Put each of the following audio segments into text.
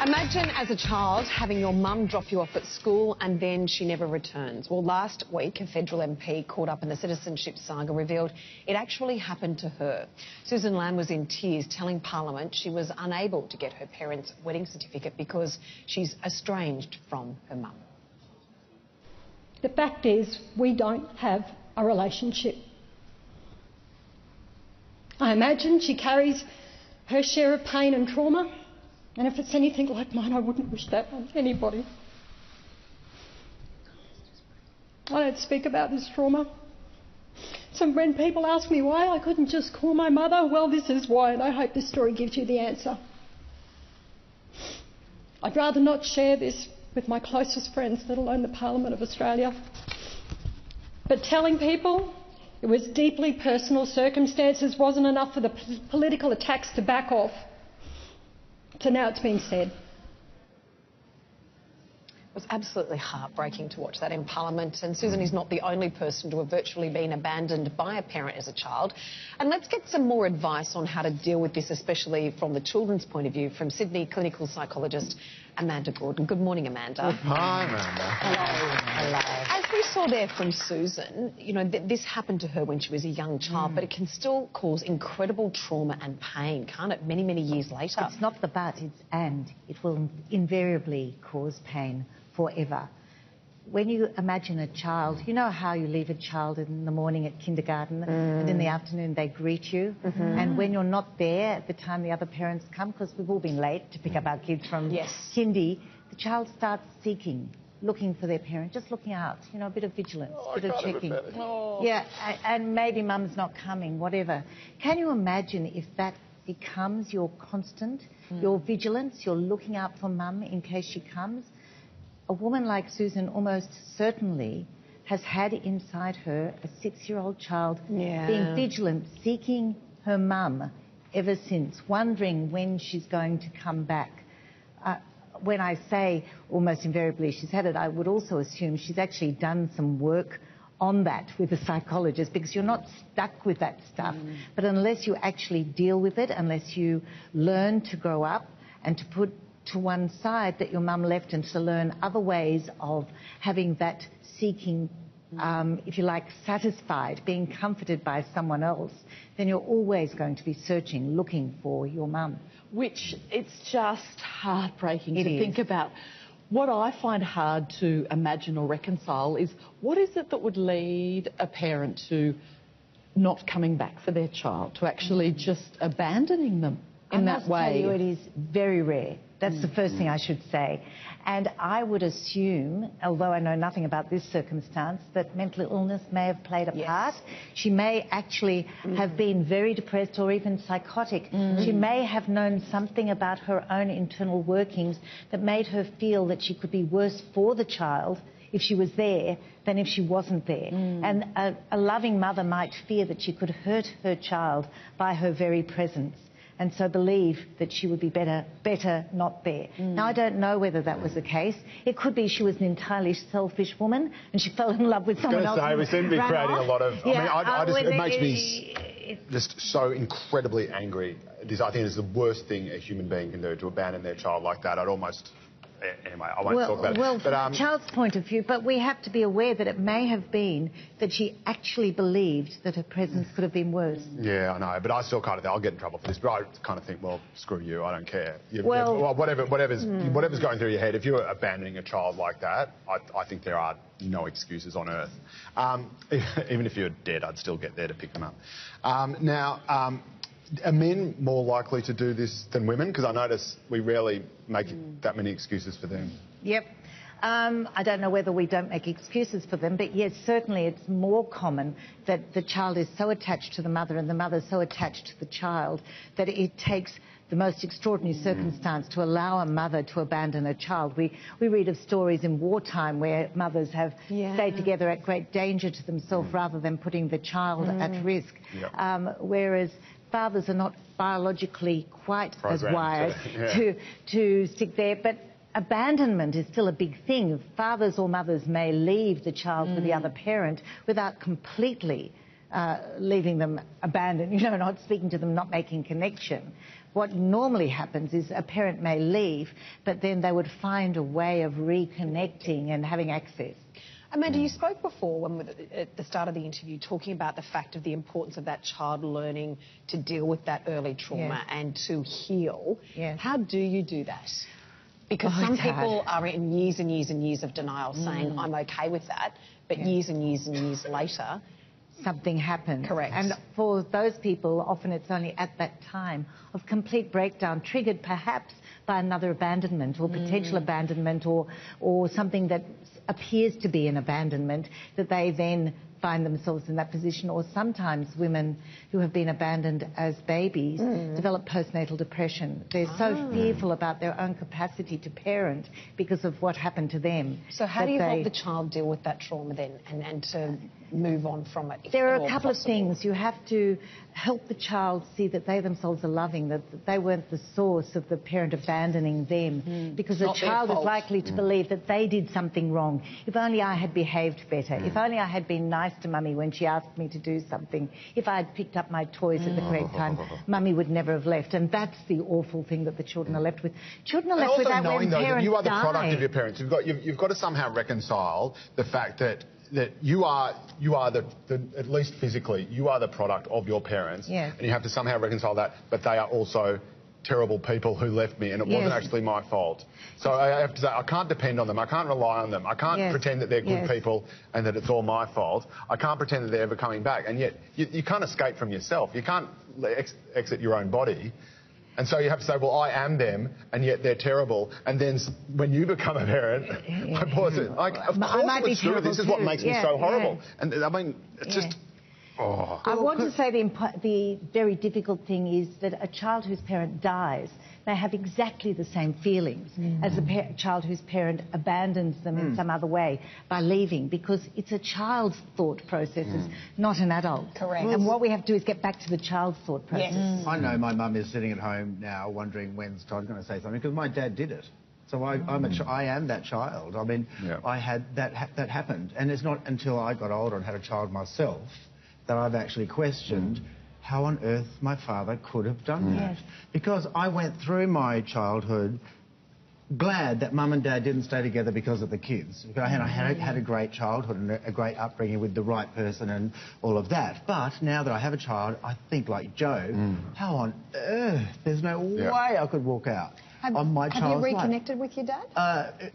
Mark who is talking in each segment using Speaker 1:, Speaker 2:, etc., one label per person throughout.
Speaker 1: Imagine as a child having your mum drop you off at school and then she never returns. Well, last week a federal MP caught up in the citizenship saga revealed it actually happened to her. Susan Lamb was in tears telling Parliament she was unable to get her parents' wedding certificate because she's estranged from her mum.
Speaker 2: The fact is, we don't have a relationship. I imagine she carries her share of pain and trauma, and if it's anything like mine, I wouldn't wish that on anybody. I don't speak about this trauma. So when people ask me why I couldn't just call my mother, well, this is why, and I hope this story gives you the answer. I'd rather not share this with my closest friends, let alone the Parliament of Australia. But telling people it was deeply personal circumstances wasn't enough for the political attacks to back off. So now it's being said.
Speaker 1: It was absolutely heartbreaking to watch that in Parliament, and Susan is not the only person to have virtually been abandoned by a parent as a child. And let's get some more advice on how to deal with this, especially from the children's point of view, from Sydney clinical psychologist Amanda Gordon. Good morning, Amanda.
Speaker 3: Hi, Amanda.
Speaker 1: Hello. As we saw there from Susan, you know, this happened to her when she was a young child, but it can still cause incredible trauma and pain, can't it, many, many years later?
Speaker 4: It's not the but, it's and. It will invariably cause pain forever. When you imagine a child, you know how you leave a child in the morning at kindergarten and in the afternoon they greet you, and when you're not there at the time the other parents come, because we've all been late to pick up our kids from kindy, the child starts seeking, looking for their parent, just looking out, you know, a bit of vigilance, a bit of checking. Yeah, and maybe mum's not coming, whatever. Can you imagine if that becomes your constant, your vigilance, you're looking out for mum in case she comes? A woman like Susan almost certainly has had inside her a 6-year-old child being vigilant, seeking her mum ever since, wondering when she's going to come back. When I say almost invariably she's had it, I would also assume she's actually done some work on that with a psychologist, because you're not stuck with that stuff. But unless you actually deal with it, unless you learn to grow up and to put to one side that your mum left and to learn other ways of having that seeking, if you like, satisfied, being comforted by someone else, then you're always going to be searching, looking for your mum.
Speaker 5: Which it's just heartbreaking to think about. What I find hard to imagine or reconcile is what is it that would lead a parent to not coming back for their child, to actually just abandoning them in that way?
Speaker 4: I must tell you, it is very rare. That's the first thing I should say. And I would assume, although I know nothing about this circumstance, that mental illness may have played a part. She may actually have been very depressed or even psychotic. She may have known something about her own internal workings that made her feel that she could be worse for the child if she was there than if she wasn't there. And a loving mother might fear that she could hurt her child by her very presence, and so believe that she would be better not there. Now, I don't know whether that was the case. It could be she was an entirely selfish woman and she fell in love with someone else.
Speaker 3: I was going to say, we seem to be creating a lot of... it makes me just so incredibly angry. I think it's the worst thing a human being can do, to abandon their child like that. I'd almost... Anyway, I won't talk about it.
Speaker 4: Well, from the child's point of view, but we have to be aware that it may have been that she actually believed that her presence could have been worse.
Speaker 3: Yeah, I know, but I still kind of think I'll get in trouble for this, but I kind of think, well, screw you, I don't care. Whatever's going through your head, if you're abandoning a child like that, I think there are no excuses on earth. Even if you're dead, I'd still get there to pick them up. Are men more likely to do this than women? Because I notice we rarely make that many excuses for them.
Speaker 4: Yep. I don't know whether we don't make excuses for them, but yes, certainly it's more common that the child is so attached to the mother and the mother so attached to the child that it takes the most extraordinary circumstance to allow a mother to abandon a child. We read of stories in wartime where mothers have stayed together at great danger to themselves rather than putting the child at risk, whereas fathers are not biologically quite as wired to stick there. But abandonment is still a big thing. Fathers or mothers may leave the child with the other parent without completely leaving them abandoned, you know, not speaking to them, not making connection. what normally happens is a parent may leave, but then they would find a way of reconnecting and having access.
Speaker 1: Amanda, you spoke before at the start of the interview talking about the fact of the importance of that child learning to deal with that early trauma and to heal.
Speaker 4: Yes.
Speaker 1: How do you do that? Because some people are in years and years and years of denial saying, I'm okay with that, but years and years and years later...
Speaker 4: something happens.
Speaker 1: Correct.
Speaker 4: And for those people, often it's only at that time of complete breakdown, triggered perhaps by another abandonment or potential abandonment or something that appears to be an abandonment, that they then find themselves in that position. Or sometimes women who have been abandoned as babies develop postnatal depression. They're so fearful about their own capacity to parent because of what happened to them.
Speaker 1: So how do you help the child deal with that trauma then and to move on from it?
Speaker 4: There are a couple of things. You have to help the child see that they themselves are loving, that they weren't the source of the parent abandoning them, because a child is likely to believe that they did something wrong. If only I had behaved better. If only I had been nice to Mummy when she asked me to do something. If I had picked up my toys at the correct time, Mummy would never have left. And that's the awful thing that the children are left with. Children are left with that when parents die.
Speaker 3: That you are the product of your parents. You've got to somehow reconcile the fact that you are at least physically, you are the product of your parents.
Speaker 4: Yes.
Speaker 3: And you have to somehow reconcile that, but they are also terrible people who left me, and it wasn't actually my fault. So I have to say, I can't depend on them. I can't rely on them. I can't pretend that they're good people and that it's all my fault. I can't pretend that they're ever coming back. And yet, you can't escape from yourself. You can't exit your own body. And so you have to say, well, I am them, and yet they're terrible. And then when you become a parent, of course it was true. This is what makes me so horrible. And I mean, it's just... Oh.
Speaker 4: I want to say the very difficult thing is that a child whose parent dies may have exactly the same feelings as a child whose parent abandons them in some other way by leaving, because it's a child's thought processes, not an adult.
Speaker 1: Correct.
Speaker 4: And what we have to do is get back to the child's thought process.
Speaker 6: Yes. I know my mum is sitting at home now wondering when's Todd going to say something, because my dad did it. So I am that child. I mean, I had that happened. And it's not until I got older and had a child myself that I've actually questioned how on earth my father could have done that. Because I went through my childhood glad that Mum and Dad didn't stay together because of the kids. I had a great childhood and a great upbringing with the right person and all of that. But now that I have a child, I think like Joe, how on earth? There's no way I could walk out on my child's life.
Speaker 1: Have you reconnected with your dad?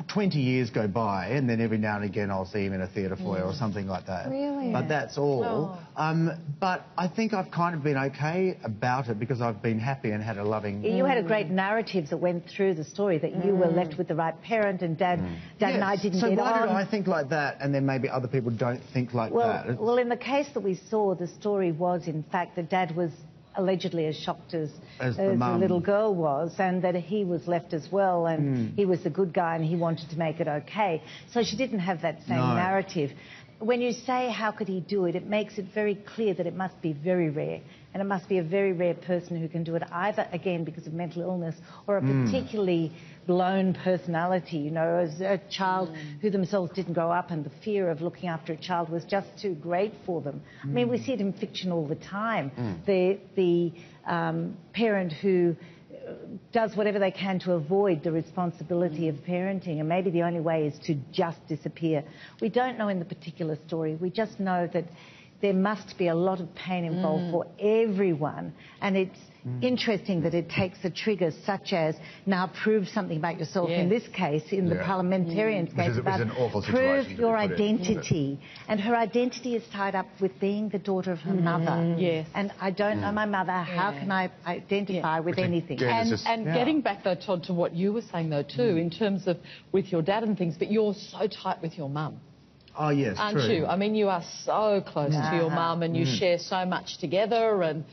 Speaker 6: 20 years go by, and then every now and again I'll see him in a theatre foyer or something like that.
Speaker 1: Really?
Speaker 6: But that's all. But I think I've kind of been okay about it because I've been happy and had a loving...
Speaker 4: You had a great narrative that went through the story, that you were left with the right parent and Dad and I didn't get on.
Speaker 6: So why did I think like that and then maybe other people don't think like that?
Speaker 4: Well, in the case that we saw, the story was, in fact, that Dad was allegedly as shocked as the little girl was, and that he was left as well, and he was the good guy and he wanted to make it okay. So she didn't have that same narrative. When you say how could he do it, it makes it very clear that it must be very rare, and it must be a very rare person who can do it, either, again, because of mental illness or a particularly blown personality, you know, as a child who themselves didn't grow up and the fear of looking after a child was just too great for them. I mean, we see it in fiction all the time. The parent who does whatever they can to avoid the responsibility of parenting, and maybe the only way is to just disappear. We don't know in the particular story. We just know that there must be a lot of pain involved for everyone, and it's interesting that it takes a trigger such as, now prove something about yourself, in this case, in the parliamentarian's case, about
Speaker 3: an awful
Speaker 4: prove your identity. And her identity is tied up with being the daughter of her mother.
Speaker 5: Yes.
Speaker 4: And I don't know my mother. How can I identify with anything?
Speaker 5: And getting back, though, Todd, to what you were saying, though, too, in terms of with your dad and things, but you're so tight with your mum.
Speaker 6: Oh, yes,
Speaker 5: aren't you? I mean, you are so close to your mum and you share so much together, and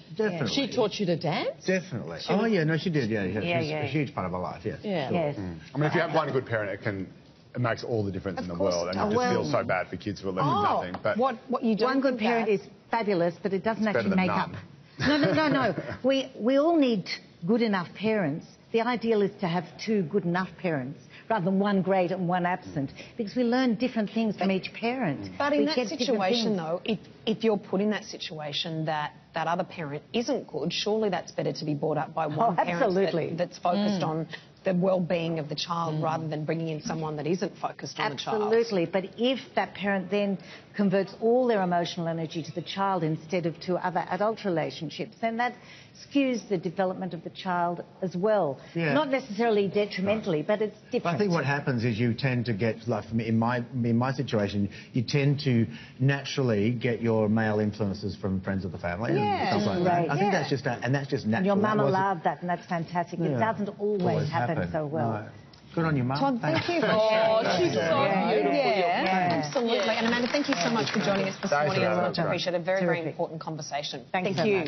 Speaker 5: she taught you to dance?
Speaker 6: Definitely. Oh, yeah, no, she did, she's a huge part of her life, yes.
Speaker 4: Yes.
Speaker 3: I mean, if you have one good parent, it makes all the difference in the world, and it just feels so bad for kids who are left with nothing. But
Speaker 1: what you don't
Speaker 4: one good parent is fabulous, but it doesn't actually make up. No. We all need good enough parents. The ideal is to have two good enough parents, rather than one great and one absent, because we learn different things from each parent.
Speaker 1: But in that situation, though, if you're put in that situation that that other parent isn't good, surely that's better to be brought up by one parent that's focused on the well-being of the child rather than bringing in someone that isn't focused on the child.
Speaker 4: Absolutely, but if that parent then converts all their emotional energy to the child instead of to other adult relationships, then that skews the development of the child as well.
Speaker 6: Yeah.
Speaker 4: Not necessarily detrimentally, but it's different.
Speaker 6: But I think what happens is you tend to get, like in my situation, you tend to naturally get your male influences from friends of the family and stuff like that. I think that's just natural.
Speaker 4: Your mama loved that, and that's fantastic. It doesn't always happen so well.
Speaker 6: No. Good on you, Mum.
Speaker 1: Todd, thank you for
Speaker 5: sharing. She's so beautiful.
Speaker 1: Yeah, absolutely. And Amanda, thank you so much for joining us this morning. It's much appreciated. Very, very important conversation.
Speaker 4: Thank you.